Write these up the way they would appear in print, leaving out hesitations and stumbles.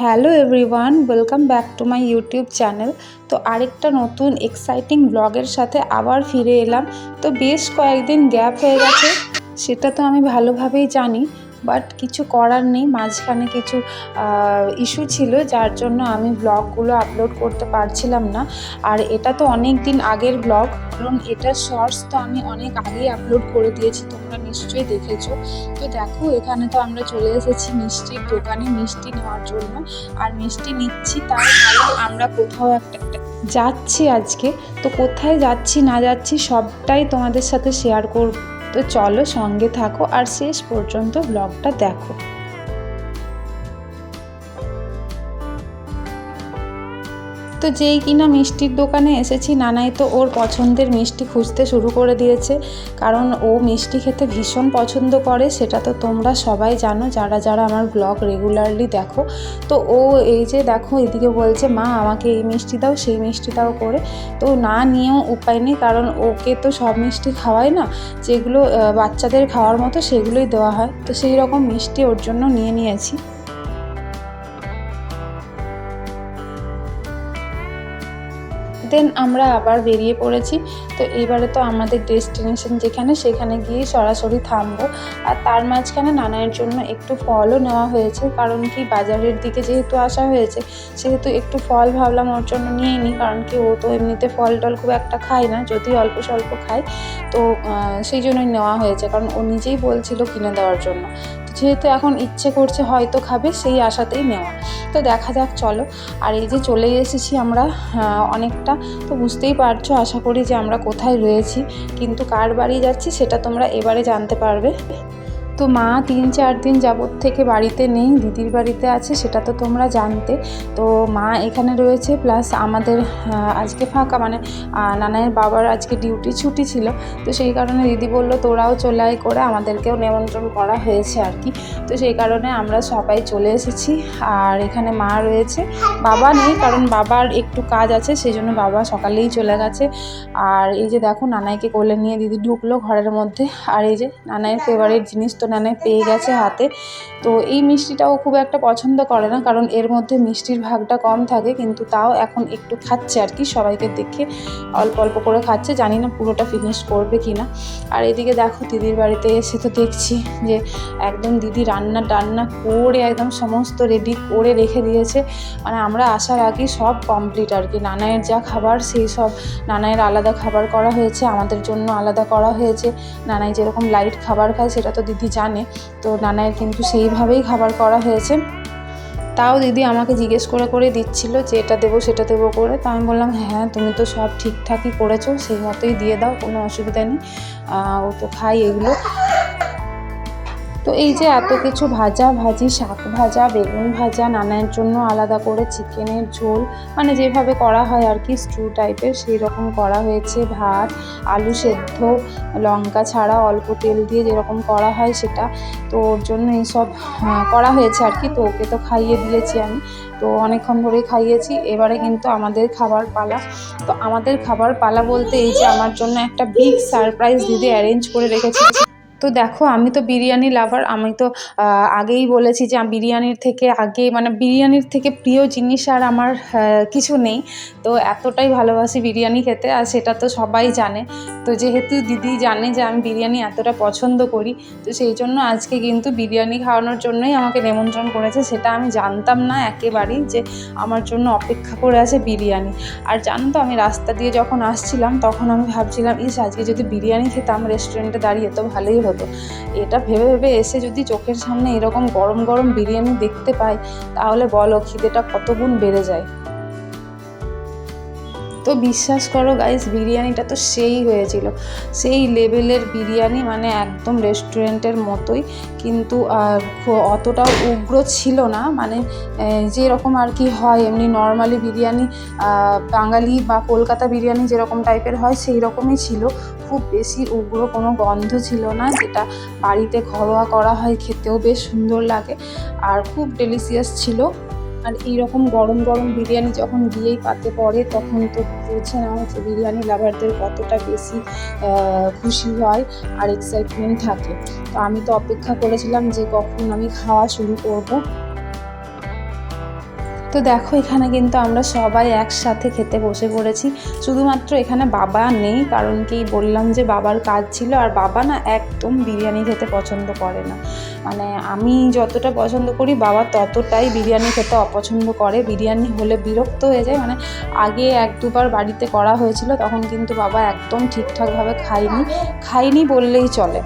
Hello everyone, welcome back to my YouTube channel. তো আরেকটা নতুন এক্সাইটিং ব্লগের সাথে আবার ফিরে এলাম। তো বেশ কয়েকদিন গ্যাপ হয়ে গেছে, সেটা তো আমি ভালোভাবেই জানি, বাট কিছু করার নেই। মাঝখানে কিছু ইস্যু ছিল, যার জন্য আমি ব্লগগুলো আপলোড করতে পারছিলাম না। আর এটা তো অনেক দিন আগের ব্লগ, কারণ এটা শর্টস তো আমি অনেক আগেই আপলোড করে দিয়েছি, তোমরা নিশ্চয়ই দেখেছো। তো দেখো, এখানে তো আমরা চলে এসেছি মিষ্টির দোকানে মিষ্টি নেওয়ার জন্য। আর মিষ্টি নিচ্ছি তার কারণ আমরা কোথাও একটা যাচ্ছি আজকে। তো কোথায় যাচ্ছি না যাচ্ছি সবটাই তোমাদের সাথে শেয়ার করব। তো চলো, সঙ্গে থাকো আর শেষ পর্যন্ত ব্লগটা দেখো। তো যেই কিনা মিষ্টির দোকানে এসেছি, নানাই তো ওর পছন্দের মিষ্টি খুঁজতে শুরু করে দিয়েছে, কারণ ও মিষ্টি খেতে ভীষণ পছন্দ করে। সেটা তো তোমরা সবাই জানো, যারা যারা আমার ব্লগ রেগুলারলি দেখো। তো ও এই যে দেখো, এদিকে বলছে মা আমাকে এই মিষ্টি দাও সেই মিষ্টি দাও করে। তো না নিয়েও উপায় নেই, কারণ ওকে তো সব মিষ্টি খাওয়ায় না, যেগুলো বাচ্চাদের খাওয়ার মতো সেগুলোই দেওয়া হয়। তো সেই রকম মিষ্টি ওর জন্য নিয়ে নিয়েছি। দেন আমরা আবার বেরিয়ে পড়েছি। তো এইবারে তো আমাদের ডেস্টিনেশন যেখানে, সেখানে গিয়ে সরাসরি থামবো। আর তার মাঝখানে নানায়ের জন্য একটু ফলও নেওয়া হয়েছে, কারণ কি বাজারের দিকে যেহেতু আসা হয়েছে, সেহেতু একটু ফল ভাবলাম ওর জন্য নিয়ে নিই। কারণ কি ও তো এমনিতে ফল টল খুব একটা খায় না, যদি অল্প স্বল্প খায়। তো সেই জন্যই নেওয়া হয়েছে, কারণ ও নিজেই বলছিল কিনে দেওয়ার জন্য। যেহেতু এখন ইচ্ছে করছে হয়তো খাবে, সেই আশাতেই নেওয়া। তো দেখা যাক, চলো। আর এই যে চলে এসেছি আমরা অনেকটা, তো বুঝতেই পারছো আশা করি যে আমরা কোথায় রয়েছি, কিন্তু কার বাড়ি যাচ্ছি সেটা তোমরা এবারে জানতে পারবে। তো মা 3-4 দিন যাবত থেকে বাড়িতে নেই, দিদির বাড়িতে আছে, সেটা তো তোমরা জানতে। তো মা এখানে রয়েছে, প্লাস আমাদের আজকে ফাঁকা, মানে নানায়ের বাবার আজকে ডিউটি ছুটি ছিল। তো সেই কারণে দিদি বলল তোরাও চলে আয় করে, আমাদেরকেও নিমন্ত্রণ করা হয়েছে আর কি। তো সেই কারণে আমরা সবাই চলে এসেছি। আর এখানে মা রয়েছে, বাবা নেই, কারণ বাবার একটু কাজ আছে, সেই জন্য বাবা সকালেই চলে গেছে। আর এই যে দেখো, নানাইকে কোলে নিয়ে দিদি ঢুকলো ঘরের মধ্যে। আর এই যে নানাইয়ের ফেভারিট জিনিস তো নানাই পেয়ে গেছে হাতে। তো এই মিষ্টিটাও খুব একটা পছন্দ করে না, কারণ এর মধ্যে মিষ্টির ভাগটা কম থাকে, কিন্তু তাও এখন একটু খাচ্ছে আর কি, সবাইকে দেখে অল্প অল্প করে খাচ্ছে। জানি না পুরোটা ফিনিশ করবে কি না। আর এদিকে দেখো, দিদির বাড়িতে এসে তো দেখছি যে একদম দিদি রান্না করে একদম সমস্ত রেডি করে রেখে দিয়েছে। মানে আমরা আসার আগেই সব কমপ্লিট আর কি। নানাইয়ের যা খাবার সেই সব নানাইয়ের আলাদা খাবার করা হয়েছে, আমাদের জন্য আলাদা করা হয়েছে। নানাই যেরকম লাইট খাবার খায় সেটা তো দিদি জানে, তো নানাইয়ের কিন্তু সেইভাবেই খাবার করা হয়েছে। তাও দিদি আমাকে জিজ্ঞেস করে করে দিচ্ছিল যে এটা দেবো সেটা দেবো করে। তো আমি বললাম হ্যাঁ, তুমি তো সব ঠিকঠাকই করেছো, সেই মতোই দিয়ে দাও, কোনো অসুবিধা নেই, ও তো খাই এগুলো। তো এই যে এত কিছু ভাজা ভাজি, শাক ভাজা, বেগুন ভাজা, নানার জন্য আলাদা করে চিকেনের ঝোল, মানে যেভাবে করা হয় আর কি স্টু টাইপের, সেই রকম করা হয়েছে। ভাত, আলু সেদ্ধ, লঙ্কা ছাড়া অল্প তেল দিয়ে যেরকম করা হয় সেটা। তো ওর জন্য এইসব করা হয়েছে আর কি। তো ওকে তো খাইয়ে দিয়েছি আমি, তো অনেকক্ষণ ধরেই খাইয়েছি। এবারে কিন্তু আমাদের খাবার পালা। তো আমাদের খাবার পালা বলতে এই যে আমার জন্য একটা বিগ সারপ্রাইজ দিদি অ্যারেঞ্জ করে রেখেছি। তো দেখো, আমি তো বিরিয়ানি লাভার, আমি তো আগেই বলেছি যে বিরিয়ানির থেকে আগে, মানে বিরিয়ানির থেকে প্রিয় জিনিস আর আমার কিছু নেই। তো এতটাই ভালোবাসি বিরিয়ানি খেতে, আর সেটা তো সবাই জানে। তো যেহেতু দিদি জানে যে আমি বিরিয়ানি এতটা পছন্দ করি, তো সেই জন্য আজকে কিন্তু বিরিয়ানি খাওয়ানোর জন্যই আমাকে নিমন্ত্রণ করেছে। সেটা আমি জানতাম না একেবারেই যে আমার জন্য অপেক্ষা করে আছে বিরিয়ানি। আর জানো তো, আমি রাস্তা দিয়ে যখন আসছিলাম তখন আমি ভাবছিলাম, আজকে যদি বিরিয়ানি খেতাম রেস্টুরেন্টে দাঁড়িয়ে তো ভালোই হতো। এটা ভেবে ভেবে এসে যদি চোখের সামনে এরকম গরম গরম বিরিয়ানি দেখতে পাই, তাহলে বলো খিদেটা কত গুণ বেড়ে যায়। তো বিশ্বাস করো গাইস, বিরিয়ানিটা তো সেই হয়েছিল, সেই লেভেলের বিরিয়ানি, মানে একদম রেস্টুরেন্টের মতোই, কিন্তু অতটাও উগ্র ছিল না। মানে যেরকম আর কি হয় এমনি নর্মালি বিরিয়ানি, বাঙালি বা কলকাতা বিরিয়ানি যেরকম টাইপের হয় সেই রকমই ছিল। খুব বেশি উগ্র কোনো গন্ধ ছিল না, যেটা বাড়িতে ঘরোয়া করা হয়, খেতেও বেশ সুন্দর লাগে আর খুব ডেলিশিয়াস ছিল। আর এইরকম গরম গরম বিরিয়ানি যখন গিয়েই পাতে পড়ে, তখন তো বুঝে নাও যে বিরিয়ানি লাভারদের কতটা বেশি খুশি হয় আর এক্সাইটমেন্ট থাকে। তো আমি তো অপেক্ষা করেছিলাম যে কখন আমি খাওয়া শুরু করব। তো দেখো এখানে কিন্তু আমরা সবাই একসাথে খেতে বসে পড়েছি। শুধুমাত্র এখানে বাবা নেই, কারণ কি বললাম যে বাবার কাজ ছিল, আর বাবা না একদম বিরিয়ানি খেতে পছন্দ করে না। মানে আমি যতটা পছন্দ করি বাবা ততটাই বিরিয়ানি খেতে অপছন্দ করে। বিরিয়ানি হলে বিরক্ত হয়ে যায়। মানে আগে 1-2 বার বাড়িতে করা হয়েছিল, তখন কিন্তু বাবা একদম ঠিকঠাকভাবে খাইনি বললেই চলে।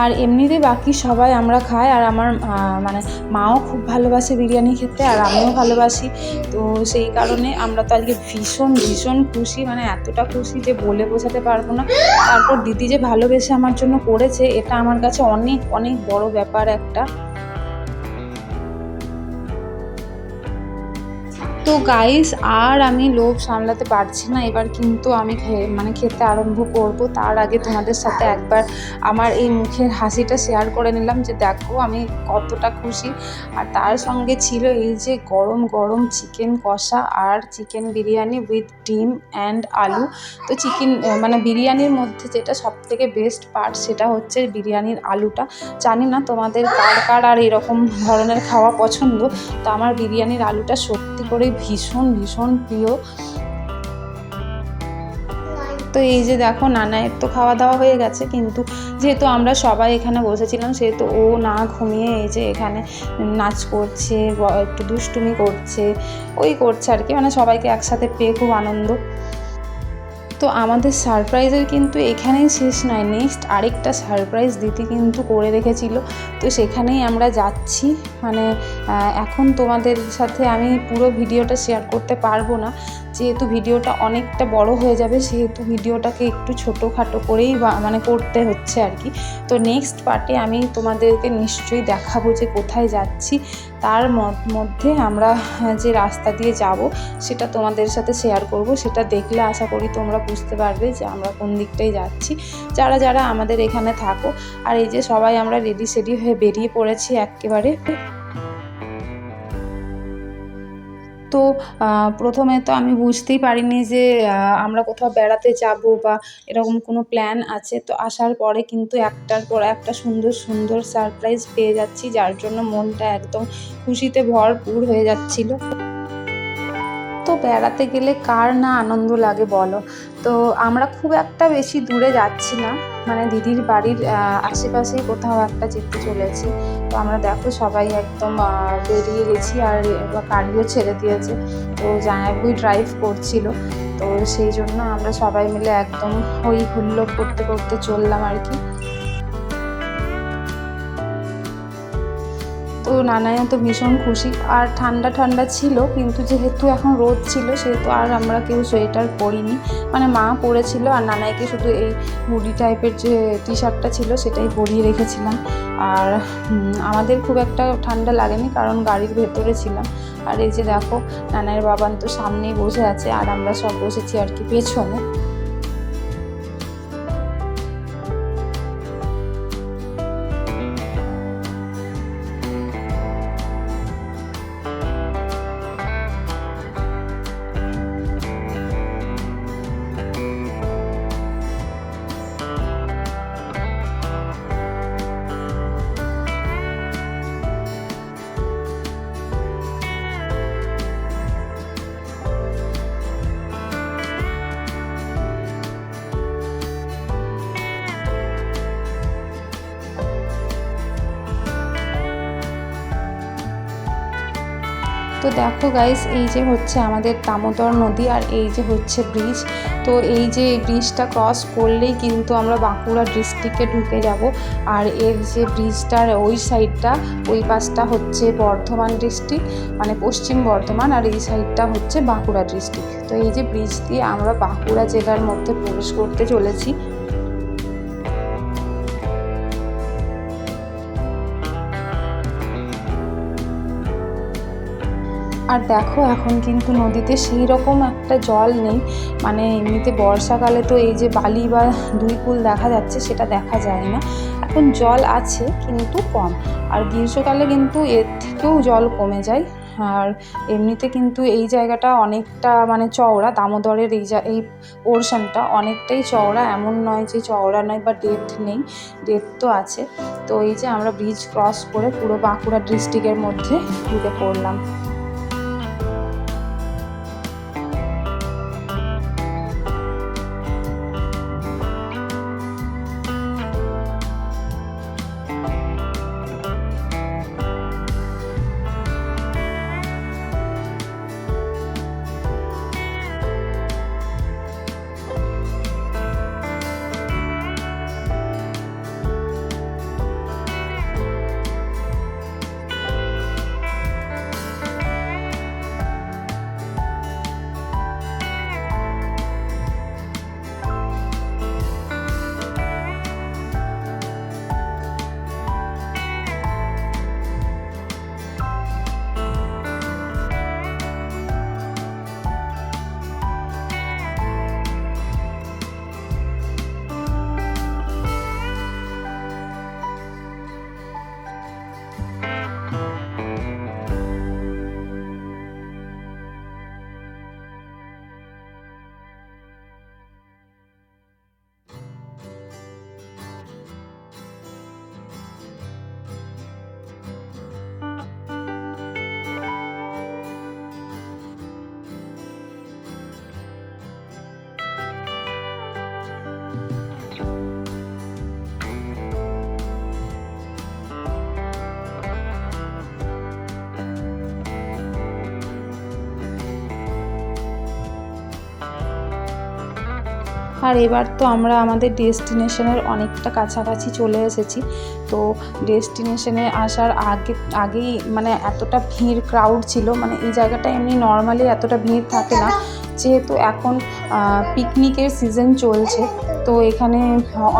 আর এমনিতে বাকি সবাই আমরা খাই, আর আমার মানে মাও খুব ভালোবাসে বিরিয়ানি খেতে, আর আমিও ভালোবাসি। তো সেই কারণে আমরা তো আজকে ভীষণ ভীষণ খুশি, মানে এতটা খুশি যে বলে বোঝাতে পারবো না। তারপর দিদি যে ভালোবেসে আমার জন্য করেছে, এটা আমার কাছে অনেক অনেক বড় ব্যাপার একটা। তো গাইস, আর আমি লোভ সামলাতে পারছি না, এবার কিন্তু আমি খেতে আরম্ভ করব। তার আগে তোমাদের সাথে একবার আমার এই মুখের হাসিটা শেয়ার করে নিলাম যে দেখো আমি কতটা খুশি। আর তার সঙ্গে ছিল এই যে গরম গরম চিকেন কষা আর চিকেন বিরিয়ানি উইথ ডিম অ্যান্ড আলু। তো বিরিয়ানির মধ্যে যেটা সবথেকে বেস্ট পার্ট, সেটা হচ্ছে বিরিয়ানির আলুটা। জানি না তোমাদের কার কার আর এরকম ধরনের খাওয়া পছন্দ, তো আমার বিরিয়ানির আলুটা সত্যি করে ভীষণ ভীষণ প্রিয়। তো এই যে দেখো নানায়ের তো খাওয়া দাওয়া হয়ে গেছে, কিন্তু যেহেতু আমরা সবাই এখানে বসেছিলাম, সেহেতু ও না ঘুমিয়ে এই যে এখানে নাচ করছে, একটু দুষ্টুমি করছে আর কি। মানে সবাইকে একসাথে পেয়ে খুব আনন্দ। তো আমাদের সারপ্রাইজের কিন্তু এখানেই শেষ নয়, নেক্সট আরেকটা সারপ্রাইজ দিদি কিন্তু করে রেখেছিল। তো সেখানেই আমরা যাচ্ছি। মানে এখন তোমাদের সাথে আমি পুরো ভিডিওটা শেয়ার করতে পারবো না, যেহেতু ভিডিওটা অনেকটা বড় হয়ে যাবে, সেহেতু ভিডিওটাকে একটু ছোটোখাটো করেই করতে হচ্ছে আর কি। তো নেক্সট পার্টে আমি তোমাদেরকে নিশ্চয়ই দেখাবো যে কোথায় যাচ্ছি। তার মধ্যে আমরা যে রাস্তা দিয়ে যাব সেটা তোমাদের সাথে শেয়ার করব। সেটা দেখলে আশা করি তোমরা বুঝতে পারবে যে আমরা কোন দিকটাই যাচ্ছি, যারা যারা আমাদের এখানে থাকো। আর এই যে সবাই আমরা রেডি সেডি হয়ে বেরিয়ে পড়েছি একেবারে। তো প্রথমে তো আমি বুঝতেই পারিনি যে আমরা কোথাও বেড়াতে যাব বা এরকম কোনো প্ল্যান আছে। তো আসার পরে কিন্তু একটার পর একটা সুন্দর সুন্দর সারপ্রাইজ পেয়ে যাচ্ছি, যার জন্য মনটা একদম খুশিতে ভরপুর হয়ে যাচ্ছিল। তো বেড়াতে গেলে কার না আনন্দ লাগে বলো। তো আমরা খুব একটা বেশি দূরে যাচ্ছি না, মানে দিদির বাড়ির আশেপাশেই কোথাও একটা যেতে চলেছি। তো আমরা দেখো সবাই একদম বেরিয়ে গেছি, আর গাড়িও ছেড়ে দিয়েছে। তো জামাইবাবু ড্রাইভ করছিল, তো সেই জন্য আমরা সবাই মিলে একদম হই হুল্লোড় করতে করতে চললাম আর কি। তো নানাইও তো ভীষণ খুশি, আর ঠান্ডা ঠান্ডা ছিল, কিন্তু যেহেতু এখন রোদ ছিল সেহেতু আর আমরা কেউ সোয়েটার পরিনি। মানে মা পরেছিল, আর নানাইকে শুধু এই হুডি টাইপের যে টি শার্টটা ছিল সেটাই পরিয়ে রেখেছিলাম। আর আমাদের খুব একটা ঠান্ডা লাগেনি, কারণ গাড়ির ভেতরে ছিলাম। আর এই যে দেখো নানাইয়ের বাবান তো সামনেই বসে আছে, আর আমরা সব বসেছি আর কি পেছনে। তো দেখো গাইস, এই যে হচ্ছে আমাদের দামোদর নদী, আর এই যে হচ্ছে ব্রিজ। তো এই যে ব্রিজটা ক্রস করলেই কিন্তু আমরা বাঁকুড়া ডিস্ট্রিক্টে ঢুকে যাব। আর এর যে ব্রিজটার ওই সাইডটা, ওই পাশটা হচ্ছে বর্ধমান ডিস্ট্রিক্ট, মানে পশ্চিম বর্ধমান, আর এই সাইডটা হচ্ছে বাঁকুড়া ডিস্ট্রিক্ট। তো এই যে ব্রিজ দিয়ে আমরা বাঁকুড়া জেলার মধ্যে প্রবেশ করতে চলেছি। আর দেখো এখন কিন্তু নদীতে সেই রকম একটা জল নেই, মানে এমনিতে বর্ষাকালে তো এই যে বালি বা দুই কুল দেখা যাচ্ছে সেটা দেখা যায় না। এখন জল আছে কিন্তু কম, আর গ্রীষ্মকালে কিন্তু এর থেকেও জল কমে যায়। আর এমনিতে কিন্তু এই জায়গাটা অনেকটা মানে চওড়া, দামোদরের এই পোর্শনটা অনেকটাই চওড়া, এমন নয় যে চওড়া নয় বা ডেপথ নেই, ডেপথ তো আছে। তো এই যে আমরা ব্রিজ ক্রস করে পুরো বাঁকুড়া ডিস্ট্রিক্টের মধ্যে ঢুকে পড়লাম। আর এবার তো আমরা আমাদের ডেস্টিনেশনের অনেকটা কাছাকাছি চলে এসেছি। তো ডেস্টিনেশনে আসার আগেই মানে এতটা ভিড়, ক্রাউড ছিল, মানে এই জায়গাটা এমনি নর্মালি এতটা ভিড় থাকে না, যেহেতু এখন পিকনিকের সিজন চলছে। তো এখানে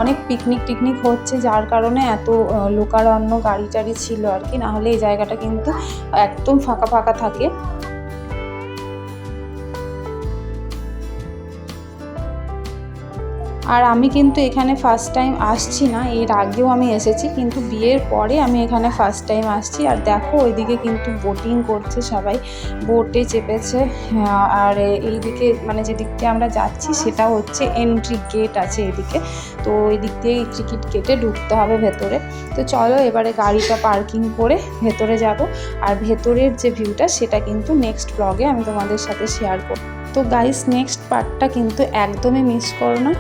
অনেক পিকনিক হচ্ছে, যার কারণে এত লোকারণ্য গাড়ি টাড়ি ছিল আর কি, নাহলে এই জায়গাটা কিন্তু একদম ফাঁকা থাকে। আর আমি কিন্তু এখানে ফার্স্ট টাইম আসছি না, এর আগেও আমি এসেছি, কিন্তু বিয়ের পরে আমি এখানে ফার্স্ট টাইম আসছি। আর দেখো ওইদিকে কিন্তু বোটিং করছে সবাই, বোটে চেপেছে। আর এইদিকে মানে যেদিক দিয়ে আমরা যাচ্ছি সেটা হচ্ছে এন্ট্রি গেট আছে এদিকে, তো ওই দিক দিয়ে টিকিট কেটে ঢুকতে হবে ভেতরে। তো চলো এবারে গাড়িটা পার্কিং করে ভেতরে যাব, আর ভেতরের যে ভিউটা সেটা কিন্তু নেক্সট ব্লগে আমি তোমাদের সাথে শেয়ার করব। তো গাইস, নেক্সট পার্টটা কিন্তু একদমই মিস করো না।